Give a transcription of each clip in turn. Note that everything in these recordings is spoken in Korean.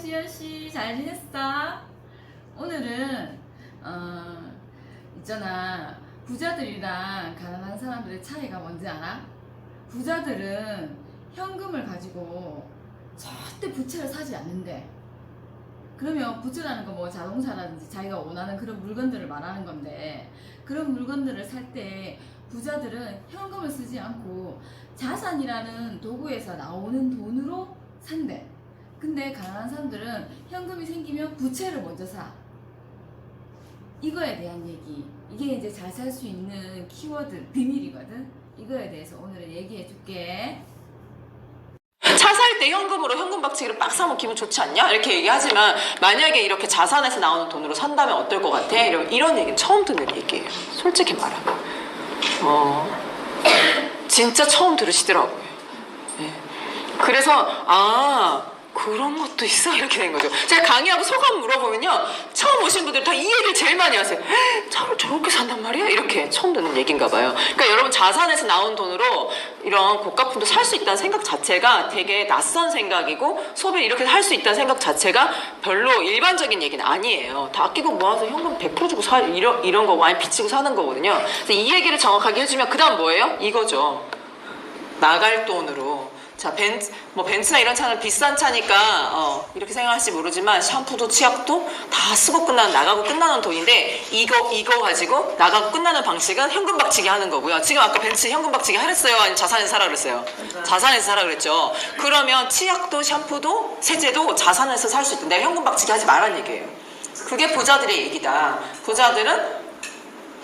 지연씨 잘 지냈어? 오늘은 있잖아, 부자들이랑 가난한 사람들의 차이가 뭔지 알아? 부자들은 현금을 가지고 절대 부채를 사지 않는데, 그러면 부채라는 건 뭐 자동차라든지 자기가 원하는 그런 물건들을 말하는 건데, 그런 물건들을 살 때 부자들은 현금을 쓰지 않고 자산이라는 도구에서 나오는 돈으로 산대. 근데 가난한 사람들은 현금이 생기면 부채를 먼저 사. 이거에 대한 얘기, 이게 이제 잘 살 수 있는 키워드, 비밀이거든. 이거에 대해서 오늘은 얘기해 줄게. 차 살 때 현금으로 현금 박치기를 빡 사면 기분 좋지 않냐? 이렇게 얘기하지만 만약에 이렇게 자산에서 나오는 돈으로 산다면 어떨 것 같아? 이런 얘기는 처음 듣는 얘기예요. 솔직히 말하면. 진짜 처음 들으시더라고요. 네. 그래서 그런 것도 있어? 이렇게 된 거죠. 제가 강의하고 소감 물어보면요, 처음 오신 분들 다 이 얘기를 제일 많이 하세요. 차를 저렇게 산단 말이야? 이렇게 처음 듣는 얘기인가 봐요. 그러니까 여러분, 자산에서 나온 돈으로 이런 고가품도 살 수 있다는 생각 자체가 되게 낯선 생각이고, 소비를 이렇게 할 수 있다는 생각 자체가 별로 일반적인 얘기는 아니에요. 다 아끼고 모아서 현금 100% 주고 이런 거 많이 비치고 사는 거거든요. 그래서 이 얘기를 정확하게 해주면 그 다음 뭐예요? 이거죠. 나갈 돈으로. 자, 벤츠나 이런 차는 비싼 차니까 이렇게 생각할지 모르지만 샴푸도 치약도 다 쓰고 나가고 끝나는 돈인데, 이거 가지고 나가고 끝나는 방식은 현금 박치기 하는 거고요. 지금 아까 벤츠 현금 박치기 하랬어요? 아니면 자산에서 사라 그랬어요? 자산에서 사라 그랬죠. 그러면 치약도 샴푸도 세제도 자산에서 살 수 있다. 내가 현금 박치기 하지 말란 얘기예요. 그게 부자들의 얘기다. 부자들은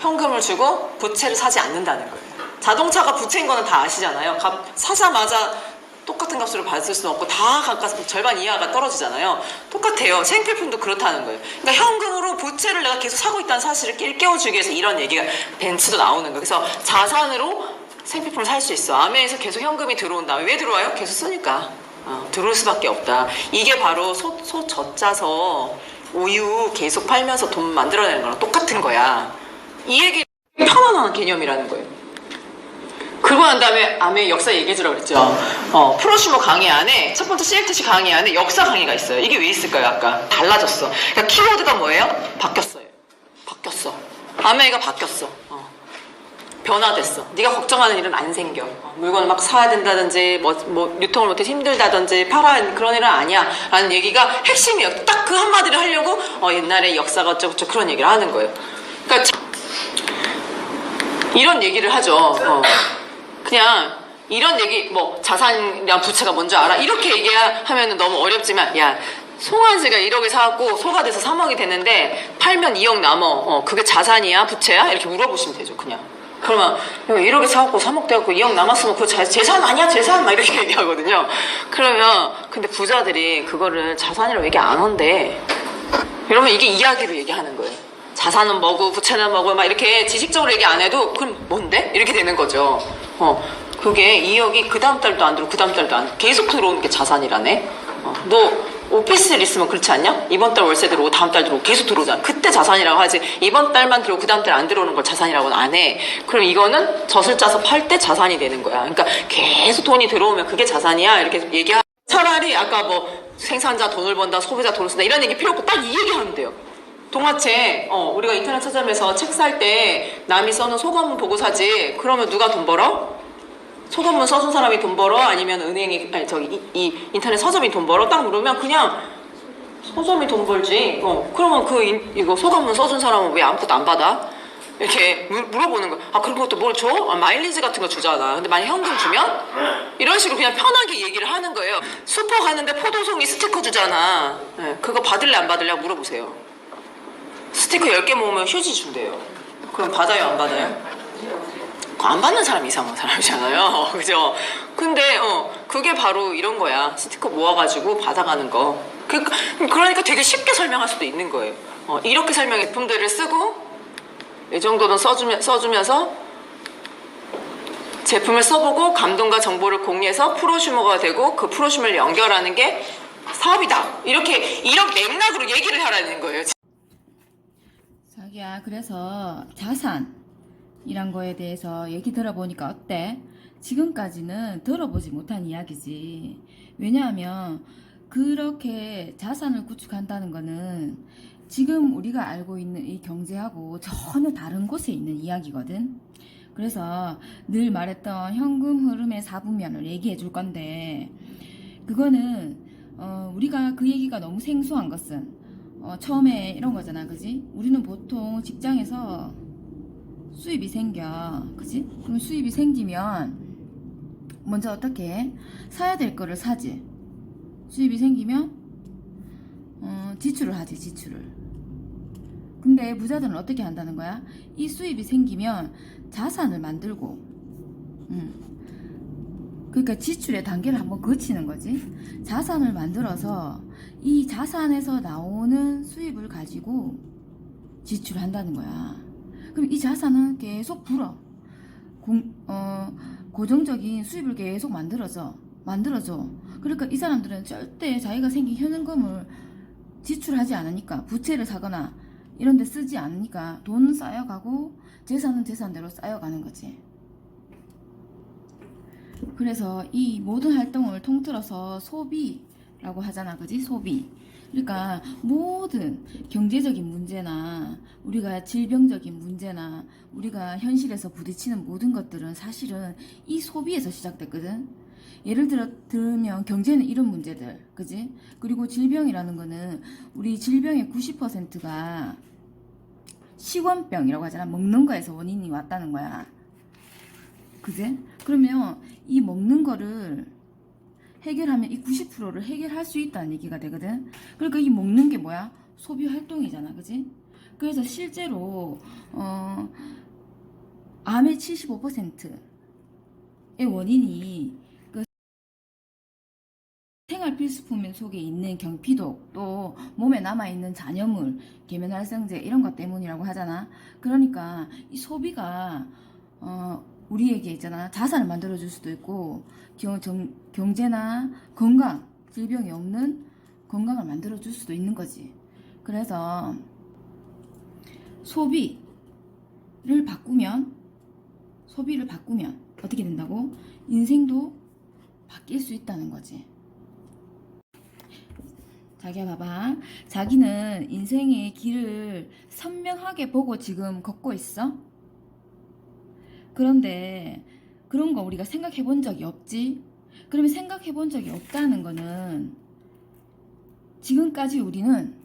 현금을 주고 부채를 사지 않는다는 거예요. 자동차가 부채인 거는 다 아시잖아요. 사자마자 똑같은 값으로 받을 수는 없고 다 각각 절반 이하가 떨어지잖아요. 똑같아요. 생필품도 그렇다는 거예요. 그러니까 현금으로 부채를 내가 계속 사고 있다는 사실을 일깨워주기 위해서 이런 얘기가 벤츠도 나오는 거예요. 그래서 자산으로 생필품을 살 수 있어. 아메에서 계속 현금이 들어온다. 왜 들어와요? 계속 쓰니까. 들어올 수밖에 없다. 이게 바로 젖짜서 우유 계속 팔면서 돈 만들어내는 거랑 똑같은 거야. 이 얘기 편안한 개념이라는 거예요. 그러고 난 다음에 아메 역사 얘기해주라고 그랬죠. 프로슈머 강의 안에, 첫 번째 CLTC 강의 안에 역사 강의가 있어요. 이게 왜 있을까요? 아까 달라졌어. 그러니까 키워드가 뭐예요? 바뀌었어요. 바뀌었어. 아메가 바뀌었어. 변화됐어. 네가 걱정하는 일은 안 생겨. 물건을 막 사야 된다든지 뭐 유통을 못해 힘들다든지 그런 일은 아니야 라는 얘기가 핵심이에요. 딱 그 한마디를 하려고 옛날에 역사가 어쩌고저쩌고 그런 얘기를 하는 거예요. 그러니까 이런 얘기를 하죠. 그냥 이런 얘기, 뭐 자산이랑 부채가 뭔지 알아? 이렇게 얘기하면 너무 어렵지만, 야, 송환수가 1억에 사갖고 소가 돼서 3억이 되는데 팔면 2억 남어. 그게 자산이야? 부채야? 이렇게 물어보시면 되죠. 그냥. 그러면 1억에 사갖고 3억 돼갖고 2억 남았으면 그거 재산 아니야? 재산? 막 이렇게 얘기하거든요. 그러면 근데 부자들이 그거를 자산이라고 얘기 안 한대. 이러면 이게 이야기로 얘기하는 거예요. 자산은 뭐고 부채는 뭐고 막 이렇게 지식적으로 얘기 안 해도 그럼 뭔데? 이렇게 되는 거죠. 그게 2억이 그 다음 달도 안 들어오고 그 다음 달도 안 계속 들어오는 게 자산이라네. 너 오피스텔 있으면 그렇지 않냐? 이번 달 월세 들어오고 다음 달 들어오고 계속 들어오잖아. 그때 자산이라고 하지. 이번 달만 들어오고 그 다음 달 안 들어오는 걸 자산이라고는 안 해. 그럼 이거는 젖을 짜서 팔 때 자산이 되는 거야. 그러니까 계속 돈이 들어오면 그게 자산이야. 이렇게 얘기하. 차라리 아까 뭐 생산자 돈을 번다, 소비자 돈을 쓴다 이런 얘기 필요 없고 딱 이 얘기하면 돼요. 동화책, 우리가 인터넷 서점에서 책 살 때 남이 써놓은 소감문 보고 사지. 그러면 누가 돈 벌어? 소감문 써준 사람이 돈 벌어? 아니면 이 인터넷 서점이 돈 벌어? 딱 물으면 그냥 서점이 돈 벌지. 그러면 이거 소감문 써준 사람은 왜 아무것도 안 받아? 이렇게 물어보는 거야. 그런 것도 뭘 줘? 마일리지 같은 거 주잖아. 근데 만약 현금 주면? 이런 식으로 그냥 편하게 얘기를 하는 거예요. 슈퍼 가는데 포도송이 스티커 주잖아. 네, 그거 받을래 안 받을래 물어보세요. 스티커 10개 모으면 휴지 준대요. 그럼 받아요 안 받아요? 안 받는 사람 이상한 사람이잖아요. 그죠? 근데 그게 바로 이런 거야. 스티커 모아가지고 받아가는 거. 그러니까 되게 쉽게 설명할 수도 있는 거예요. 이렇게 설명품들을 쓰고 이 정도는 써주면서 제품을 써보고 감동과 정보를 공유해서 프로슈머가 되고 그 프로슈머를 연결하는 게 사업이다. 이런 맥락으로 얘기를 하라는 거예요. 자기야, 그래서 자산이란 거에 대해서 얘기 들어보니까 어때? 지금까지는 들어보지 못한 이야기지. 왜냐하면 그렇게 자산을 구축한다는 거는 지금 우리가 알고 있는 이 경제하고 전혀 다른 곳에 있는 이야기거든. 그래서 늘 말했던 현금 흐름의 4분면을 얘기해 줄 건데, 그거는 우리가 그 얘기가 너무 생소한 것은 처음에 이런 거잖아, 그지? 우리는 보통 직장에서 수입이 생겨, 그지? 그럼 수입이 생기면 먼저 어떻게 해? 사야 될 거를 사지. 수입이 생기면 지출을 하지, 지출을. 근데 부자들은 어떻게 한다는 거야? 이 수입이 생기면 자산을 만들고, 그러니까 지출의 단계를 한번 거치는 거지. 자산을 만들어서 이 자산에서 나오는 수입을 가지고 지출한다는 거야. 그럼 이 자산은 계속 불어. 고정적인 수입을 계속 만들어줘. 그러니까 이 사람들은 절대 자기가 생긴 현금을 지출하지 않으니까, 부채를 사거나 이런 데 쓰지 않으니까 돈은 쌓여가고 재산은 재산대로 쌓여가는 거지. 그래서 이 모든 활동을 통틀어서 소비라고 하잖아, 그지? 소비. 그러니까 모든 경제적인 문제나 우리가 질병적인 문제나 우리가 현실에서 부딪히는 모든 것들은 사실은 이 소비에서 시작됐거든. 예를 들면 경제는 이런 문제들, 그지? 그리고 질병이라는 거는 우리 질병의 90%가 식원병이라고 하잖아. 먹는 거에서 원인이 왔다는 거야. 그지? 그러면 이 먹는 거를 해결하면 이 90%를 해결할 수 있다는 얘기가 되거든. 그러니까 이 먹는 게 뭐야? 소비 활동이잖아, 그지? 그래서 실제로 암의 75%의 원인이 그 생활 필수품 속에 있는 경피독, 또 몸에 남아있는 잔여물, 계면활성제 이런 것 때문이라고 하잖아. 그러니까 이 소비가 우리에게 있잖아, 자산을 만들어줄 수도 있고 경제나 건강, 질병이 없는 건강을 만들어줄 수도 있는 거지. 그래서 소비를 바꾸면 어떻게 된다고? 인생도 바뀔 수 있다는 거지. 자기야, 봐봐. 자기는 인생의 길을 선명하게 보고 지금 걷고 있어? 그런데 그런 거 우리가 생각해 본 적이 없지? 그러면 생각해 본 적이 없다는 거는 지금까지 우리는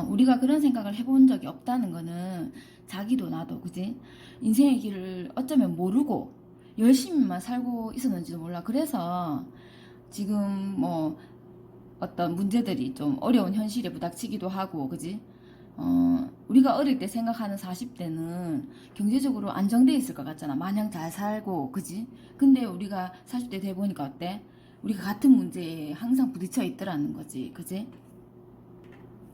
우리가 그런 생각을 해본 적이 없다는 거는 자기도 나도, 그지? 인생의 길을 어쩌면 모르고 열심히만 살고 있었는지도 몰라. 그래서 지금 뭐 어떤 문제들이 좀 어려운 현실에 부닥치기도 하고, 그지? 우리가 어릴 때 생각하는 40대는 경제적으로 안정돼 있을 것 같잖아. 마냥 잘 살고, 그지? 근데 우리가 40대 돼 보니까 어때? 우리가 같은 문제에 항상 부딪혀 있더라는 거지, 그지?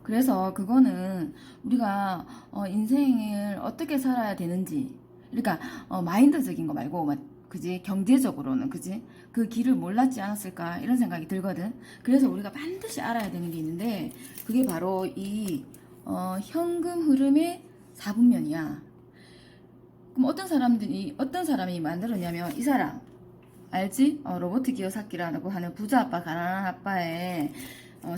그래서 그거는 우리가 인생을 어떻게 살아야 되는지, 그러니까 마인드적인 거 말고, 그지? 경제적으로는, 그지? 그 길을 몰랐지 않았을까 이런 생각이 들거든. 그래서 우리가 반드시 알아야 되는 게 있는데, 그게 바로 이 현금 흐름의 4분면이야. 그럼 어떤 사람이 만들었냐면, 이 사람 알지? 로버트 기요사키라고 하는 부자 아빠 가난한 아빠의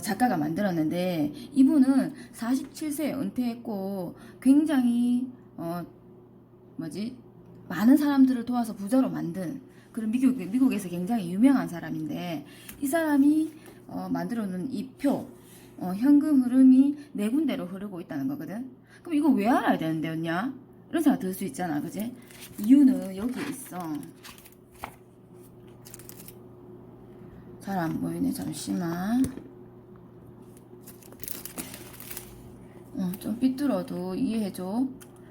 작가가 만들었는데, 이분은 47세에 은퇴했고 굉장히 많은 사람들을 도와서 부자로 만든 그런 미국에서 굉장히 유명한 사람인데, 이 사람이 만들어놓은 이 표, 현금 흐름이 네 군데로 흐르고 있다는 거거든. 그럼 이거 왜 알아야 되는데였냐? 이런 생각 들 수 있잖아, 그지? 이유는 여기에 있어. 잘 안 보이네, 잠시만. 좀 삐뚤어도 이해해줘.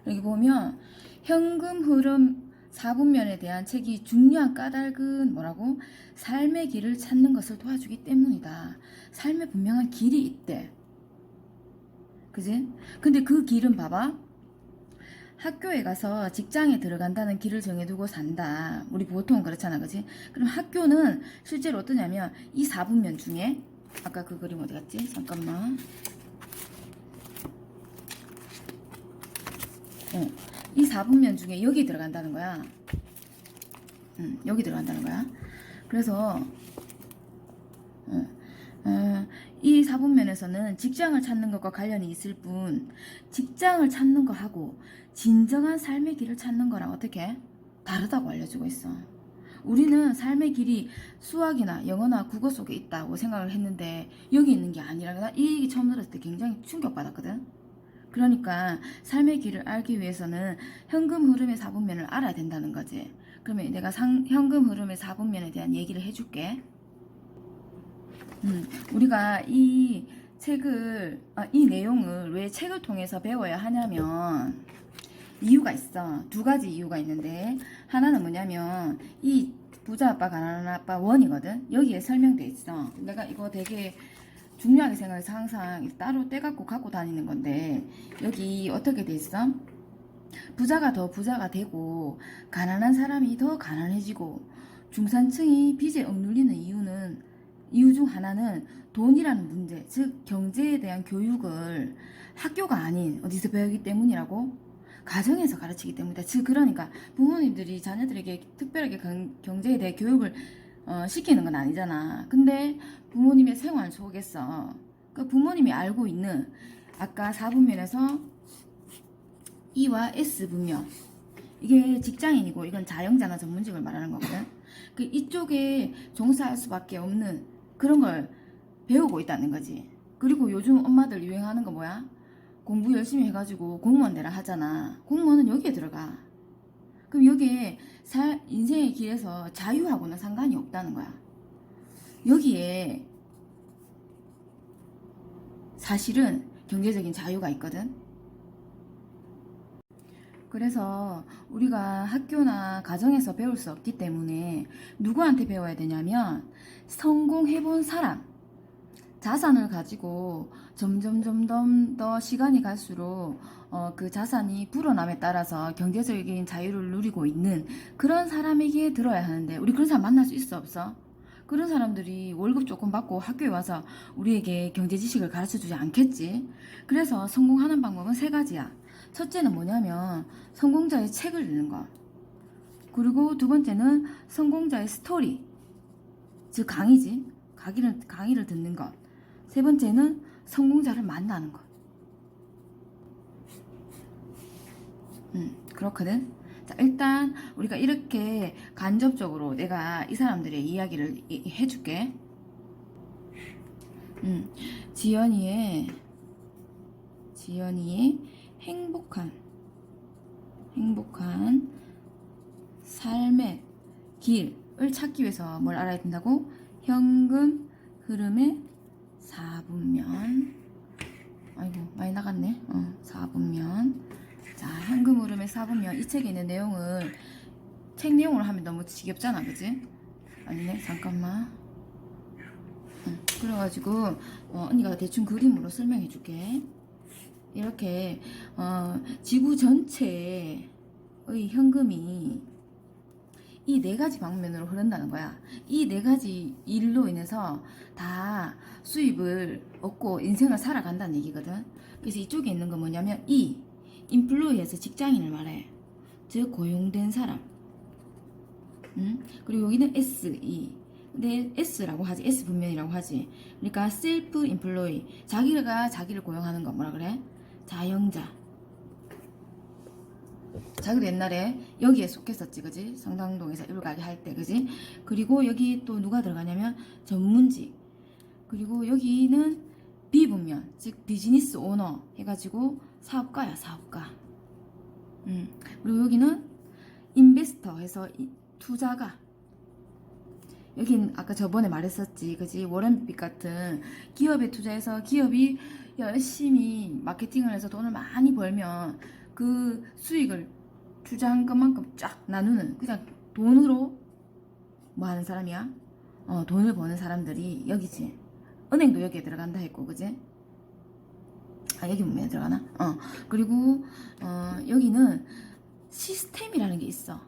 여기 보면 현금 흐름 4분면에 대한 책이 중요한 까닭은 뭐라고? 삶의 길을 찾는 것을 도와주기 때문이다. 삶에 분명한 길이 있대. 그지? 근데 그 길은 봐봐. 학교에 가서 직장에 들어간다는 길을 정해두고 산다. 우리 보통 그렇잖아, 그지? 그럼 학교는 실제로 어떠냐면 이 4분면 중에, 아까 그 그림 어디 갔지? 잠깐만. 이 4분면 중에 여기 들어간다는 거야. 여기 들어간다는 거야. 그래서 이 사분면에서는 직장을 찾는 것과 관련이 있을 뿐 직장을 찾는 거하고 진정한 삶의 길을 찾는 거랑 어떻게 다르다고 알려주고 있어. 우리는 삶의 길이 수학이나 영어나 국어 속에 있다고 생각을 했는데 여기 있는 게 아니라 나 이 얘기 처음 들었을 때 굉장히 충격받았거든. 그러니까 삶의 길을 알기 위해서는 현금 흐름의 4분면을 알아야 된다는 거지. 그러면 내가 현금 흐름의 4분면에 대한 얘기를 해줄게. 우리가 이 책을, 이 내용을 왜 책을 통해서 배워야 하냐면 이유가 있어. 두 가지 이유가 있는데 하나는 뭐냐면 이 부자 아빠 가난한 아빠 원이거든. 여기에 설명돼 있어. 내가 이거 되게 중요하게 생각해서 항상 따로 떼갖고 갖고 다니는 건데 여기 어떻게 돼 있어? 부자가 더 부자가 되고 가난한 사람이 더 가난해지고 중산층이 빚에 억눌리는 이유 중 하나는 돈이라는 문제, 즉 경제에 대한 교육을 학교가 아닌 어디서 배우기 때문이라고? 가정에서 가르치기 때문이다. 즉 그러니까 부모님들이 자녀들에게 특별하게 경제에 대해 교육을 시키는 건 아니잖아. 근데 부모님의 생활 속에서 그 부모님이 알고 있는 아까 4분면에서 E와 S 분면, 이게 직장인이고 이건 자영자나 전문직을 말하는 거거든. 그 이쪽에 종사할 수밖에 없는 그런 걸 배우고 있다는 거지. 그리고 요즘 엄마들 유행하는 거 뭐야? 공부 열심히 해가지고 공무원 되라 하잖아. 공무원은 여기에 들어가. 그럼 여기에 인생의 길에서 자유하고는 상관이 없다는 거야. 여기에 사실은 경제적인 자유가 있거든. 그래서 우리가 학교나 가정에서 배울 수 없기 때문에 누구한테 배워야 되냐면 성공해본 사람, 자산을 가지고 점점 더 시간이 갈수록 그 자산이 불어남에 따라서 경제적인 자유를 누리고 있는 그런 사람에게 들어야 하는데 우리 그런 사람 만날 수 있어 없어? 그런 사람들이 월급 조금 받고 학교에 와서 우리에게 경제 지식을 가르쳐주지 않겠지. 그래서 성공하는 방법은 세 가지야. 첫째는 뭐냐면 성공자의 책을 읽는 것, 그리고 두 번째는 성공자의 스토리, 즉 강의지, 강의를 듣는 것, 세 번째는 성공자를 만나는 것. 그렇거든. 자, 일단 우리가 이렇게 간접적으로 내가 이 사람들의 이야기를 해줄게. 지연이의 행복한 삶의 길을 찾기 위해서 뭘 알아야 된다고? 현금 흐름의 4분면. 아이고 많이 나갔네. 4분면. 자, 현금 흐름의 4분면. 이 책에 있는 내용을 책 내용으로 하면 너무 지겹잖아, 그지? 아니네, 잠깐만. 그래가지고 언니가 대충 그림으로 설명해 줄게. 이렇게 지구 전체의 현금이 이 네 가지 방면으로 흐른다는 거야. 이 네 가지 일로 인해서 다 수입을 얻고 인생을 살아간다는 얘기거든. 그래서 이쪽에 있는 건 뭐냐면 인플로이에서 직장인을 말해. 즉 고용된 사람. 그리고 여기는 근데 S라고 하지. S 분면이라고 하지. 그러니까 셀프 인플로이, 자기가 자기를 고용하는 거 뭐라 그래? 자영자. 자기도 옛날에 여기에 속했었지, 그지? 성당동에서 일가게 할 때, 그지? 그리고 여기 또 누가 들어가냐면 전문직. 그리고 여기는 B분면, 즉 비즈니스 오너 해가지고 사업가야, 사업가. 그리고 여기는 인베스터 해서 투자가. 여긴 아까 저번에 말했었지, 그지? 워렌 버핏 같은 기업에 투자해서 기업이 열심히 마케팅을 해서 돈을 많이 벌면 그 수익을 투자한 것만큼 쫙 나누는, 그냥 돈으로 뭐 하는 사람이야? 돈을 버는 사람들이 여기지. 은행도 여기에 들어간다 했고, 그지? 여기 분명히 들어가나? 그리고 여기는 시스템이라는 게 있어.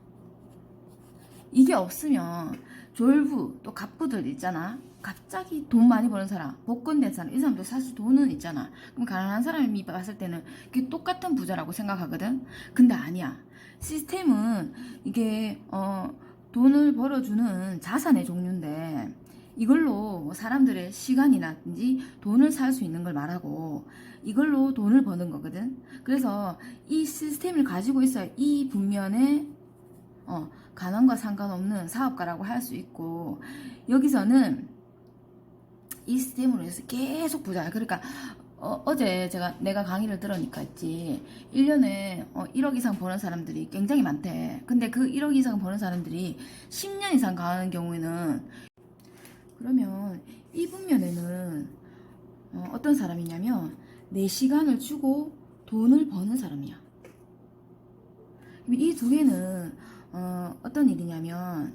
이게 없으면 졸부 또 갑부들 있잖아. 갑자기 돈 많이 버는 사람, 복권된 사람, 이 사람도 사실 돈은 있잖아. 그럼 가난한 사람이 봤을 때는 그게 똑같은 부자라고 생각하거든. 근데 아니야. 시스템은 이게 돈을 벌어주는 자산의 종류인데 이걸로 뭐 사람들의 시간이라든지 돈을 살 수 있는 걸 말하고 이걸로 돈을 버는 거거든. 그래서 이 시스템을 가지고 있어야 이 분면에 가난과 상관없는 사업가라고 할 수 있고, 여기서는 이 시스템으로 해서 계속 부자. 그러니까 어제 내가 강의를 들으니까 있지, 1년에 1억 이상 버는 사람들이 굉장히 많대. 근데 그 1억 이상 버는 사람들이 10년 이상 가는 경우에는, 그러면 이 분면에는 어떤 사람이냐면 내 시간을 주고 돈을 버는 사람이야. 이 두 개는 어떤 일이냐면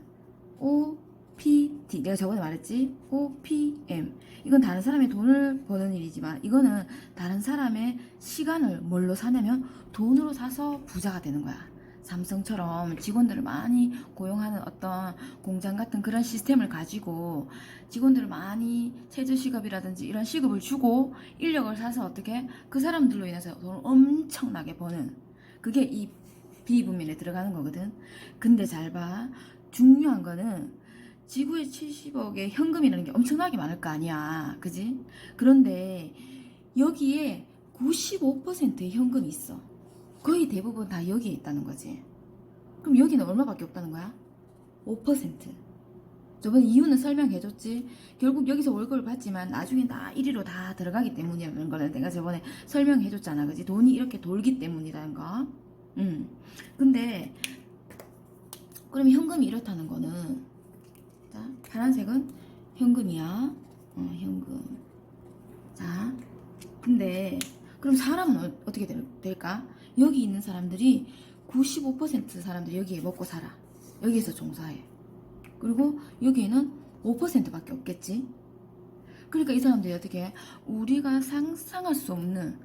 OPT, 내가 저번에 말했지, OPM, 이건 다른 사람의 돈을 버는 일이지만 이거는 다른 사람의 시간을 뭘로 사냐면 돈으로 사서 부자가 되는 거야. 삼성처럼 직원들을 많이 고용하는 어떤 공장 같은 그런 시스템을 가지고 직원들을 많이 최저시급이라든지 이런 시급을 주고 인력을 사서 어떻게 그 사람들로 인해서 돈을 엄청나게 버는, 그게 이 비분면에 들어가는 거거든. 근데 잘 봐. 중요한 거는 지구에 70억의 현금이라는 게 엄청나게 많을 거 아니야. 그지? 그런데 여기에 95%의 현금이 있어. 거의 대부분 다 여기에 있다는 거지. 그럼 여기는 얼마밖에 없다는 거야? 5%. 저번에 이유는 설명해줬지. 결국 여기서 월급을 받지만 나중엔 다 1위로 다 들어가기 때문이라는 걸 내가 저번에 설명해줬잖아. 그지? 돈이 이렇게 돌기 때문이라는 거. 근데 그러면 현금이 이렇다는 거는, 자, 파란색은 현금이야. 현금. 자, 근데 그럼 사람은 어떻게 될까? 여기 있는 사람들이 95% 사람들이 여기에 먹고 살아. 여기에서 종사해. 그리고 여기에는 5%밖에 없겠지. 그러니까 이 사람들이 어떻게 해? 우리가 상상할 수 없는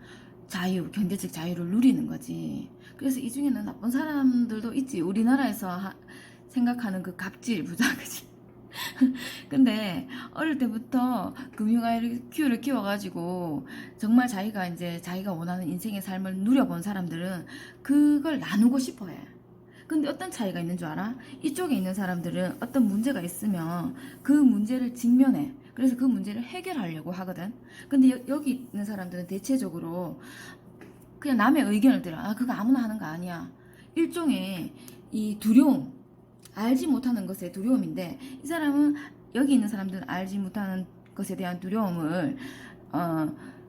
자유, 경제적 자유를 누리는 거지. 그래서 이 중에는 나쁜 사람들도 있지. 우리나라에서 생각하는 그 갑질 부자, 그지? 근데 어릴 때부터 금융 IQ를 키워가지고 정말 자기가 원하는 인생의 삶을 누려본 사람들은 그걸 나누고 싶어 해. 근데 어떤 차이가 있는 줄 알아? 이쪽에 있는 사람들은 어떤 문제가 있으면 그 문제를 직면해. 그래서 그 문제를 해결하려고 하거든. 근데 여기 있는 사람들은 대체적으로 그냥 남의 의견을 들어. 그거 아무나 하는 거 아니야. 일종의 이 두려움, 알지 못하는 것의 두려움인데, 이 사람은, 여기 있는 사람들은 알지 못하는 것에 대한 두려움을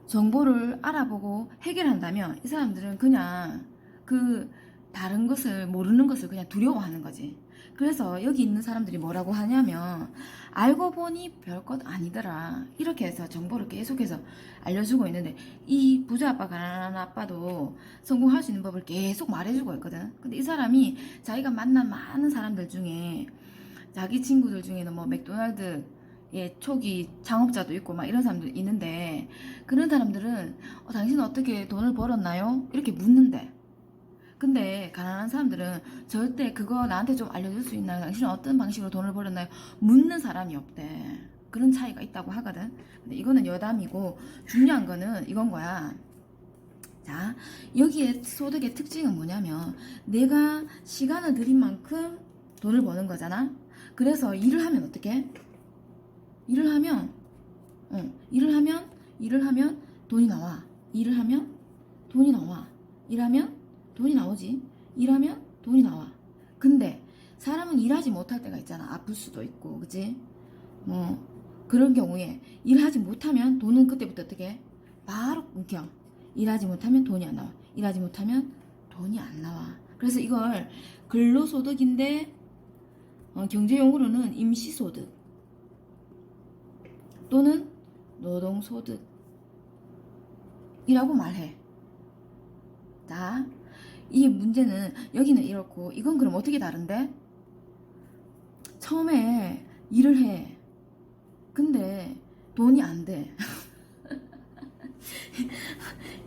정보를 알아보고 해결한다면 이 사람들은 그냥 그 다른 것을, 모르는 것을 그냥 두려워하는 거지. 그래서 여기 있는 사람들이 뭐라고 하냐면, 알고 보니 별것 아니더라, 이렇게 해서 정보를 계속해서 알려주고 있는데, 이 부자 아빠, 가난한 아빠도 성공할 수 있는 법을 계속 말해주고 있거든. 근데 이 사람이 자기가 만난 많은 사람들 중에, 자기 친구들 중에는 뭐 맥도날드의 초기 창업자도 있고 막 이런 사람들 있는데, 그런 사람들은 당신은 어떻게 돈을 벌었나요? 이렇게 묻는데, 근데 가난한 사람들은 절대 그거 나한테 좀 알려줄 수 있나요? 당신은 어떤 방식으로 돈을 벌었나요? 묻는 사람이 없대. 그런 차이가 있다고 하거든. 근데 이거는 여담이고, 중요한 거는 이건 거야. 자, 여기에 소득의 특징은 뭐냐면 내가 시간을 들인 만큼 돈을 버는 거잖아. 그래서 일을 하면 어떻게? 일을 하면 돈이 나와. 일을 하면 돈이 나와. 일하면 돈이 나오지. 일하면 돈이 나와. 근데 사람은 일하지 못할 때가 있잖아. 아플 수도 있고, 그치? 뭐 그런 경우에 일하지 못하면 돈은 그때부터 어떻게 해? 바로 끊겨. 일하지 못하면 돈이 안 나와. 일하지 못하면 돈이 안 나와. 그래서 이걸 근로소득인데 경제용어로는 임시소득 또는 노동소득이라고 말해. 자, 이 문제는 여기는 이렇고, 이건 그럼 어떻게 다른데? 처음에 일을 해. 근데 돈이 안 돼.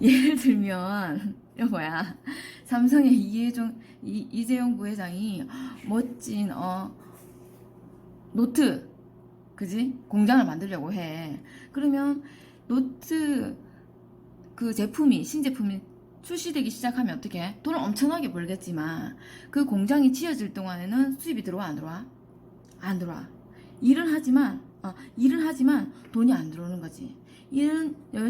예를 들면 여보야, 삼성의 이재용 부회장이 멋진 노트, 그지? 공장을 만들려고 해. 그러면 노트 그 신제품이 출시되기 시작하면 어떻게 해? 돈을 엄청나게 벌겠지만 그 공장이 지어질 동안에는 수입이 들어와, 안 들어와? 안 들어와. 일을 하지만 일은 하지만 돈이 안 들어오는 거지. 일은